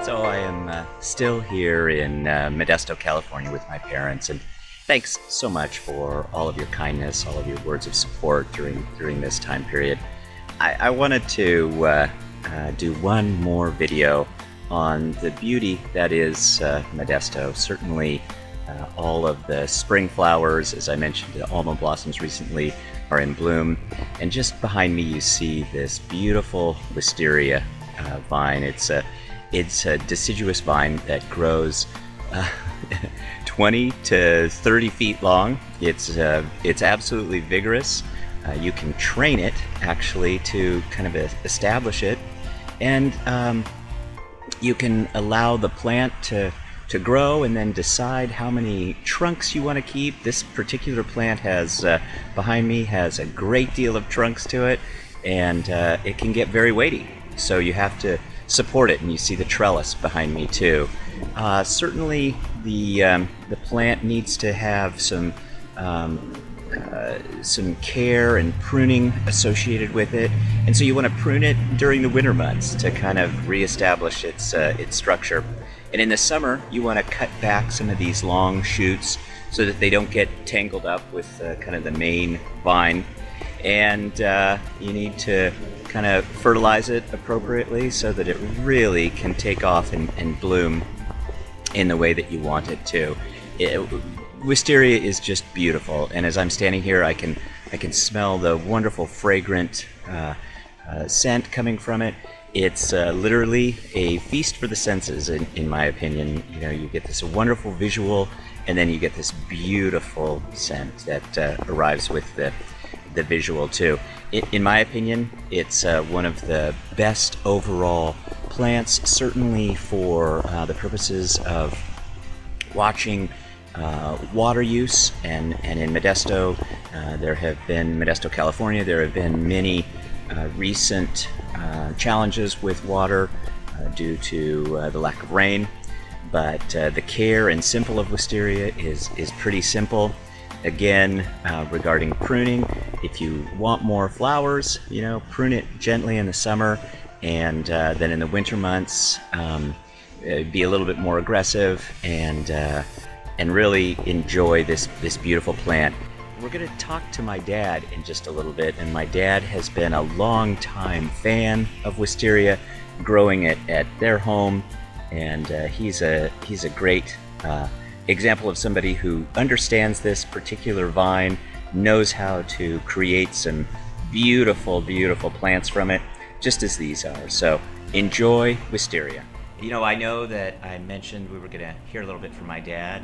So I am still here in Modesto, California with my parents, and thanks so much for all of your kindness, all of your words of support during this time period. I wanted to do one more video on the beauty that is Modesto. Certainly all of the spring flowers, as I mentioned, the almond blossoms recently are in bloom, and just behind me you see this beautiful wisteria vine. It's a deciduous vine that grows 20 to 30 feet long. It's absolutely vigorous. You can train it actually to kind of establish it, and you can allow the plant to grow and then decide how many trunks you want to keep. This particular plant has behind me has a great deal of trunks to it, and it can get very weighty, so you have to support it. And you see the trellis behind me too. Certainly the plant needs to have some care and pruning associated with it, and so you want to prune it during the winter months to kind of reestablish its structure. And in the summer you want to cut back some of these long shoots so that they don't get tangled up with kind of the main vine, and you need to kind of fertilize it appropriately so that it really can take off and bloom in the way that you want it to. Wisteria is just beautiful, and as I'm standing here I can smell the wonderful fragrant scent coming from it. It's literally a feast for the senses, in my opinion. You know, you get this wonderful visual, and then you get this beautiful scent that arrives with the visual too. In my opinion, it's one of the best overall plants, certainly for the purposes of watching water use, and in Modesto, Modesto, California, there have been many recent challenges with water due to the lack of rain, but the care and simple of wisteria is pretty simple. Again, regarding pruning, if you want more flowers, you know, prune it gently in the summer, and then in the winter months be a little bit more aggressive, and really enjoy this beautiful plant. We're going to talk to my dad in just a little bit, and my dad has been a long time fan of wisteria, growing it at their home, and he's a great example of somebody who understands this particular vine, knows how to create some beautiful plants from it, just as these are. So enjoy wisteria. You know, I know that I mentioned we were going to hear a little bit from my dad.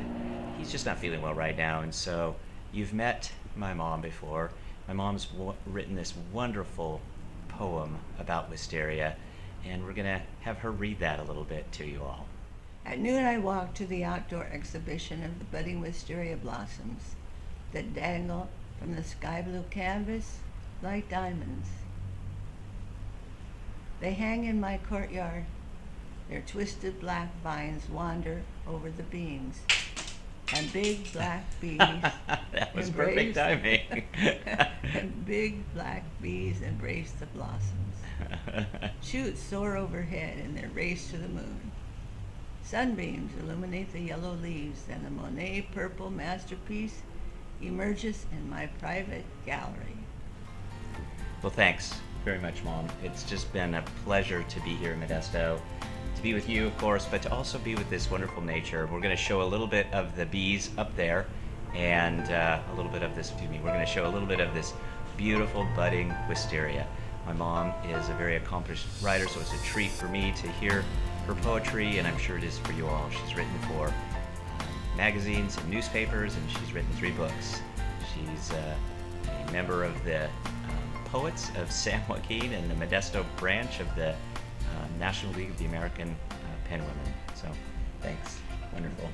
He's just not feeling well right now, and so you've met my mom before. My mom's written this wonderful poem about wisteria, and we're going to have her read that a little bit to you all. At noon I walked to the outdoor exhibition of the budding wisteria blossoms that dangle from the sky blue canvas like diamonds. They hang in my courtyard. Their twisted black vines wander over the beams, and big black bees That was perfect timing. and big black bees embrace the blossoms. Shoots soar overhead in their race to the moon. Sunbeams illuminate the yellow leaves, and the Monet purple masterpiece emerges in my private gallery. Well, thanks very much, Mom. It's just been a pleasure to be here in Modesto, to be with you, of course, but to also be with this wonderful nature. We're going to show a little bit of the bees up there, and we're going to show a little bit of this beautiful budding wisteria. My mom is a very accomplished writer, so it's a treat for me to hear her poetry, and I'm sure it is for you all. She's written for magazines and newspapers, and she's written 3 books. She's a member of the Poets of San Joaquin and the Modesto branch of the National League of the American Penwomen. So, thanks. Wonderful.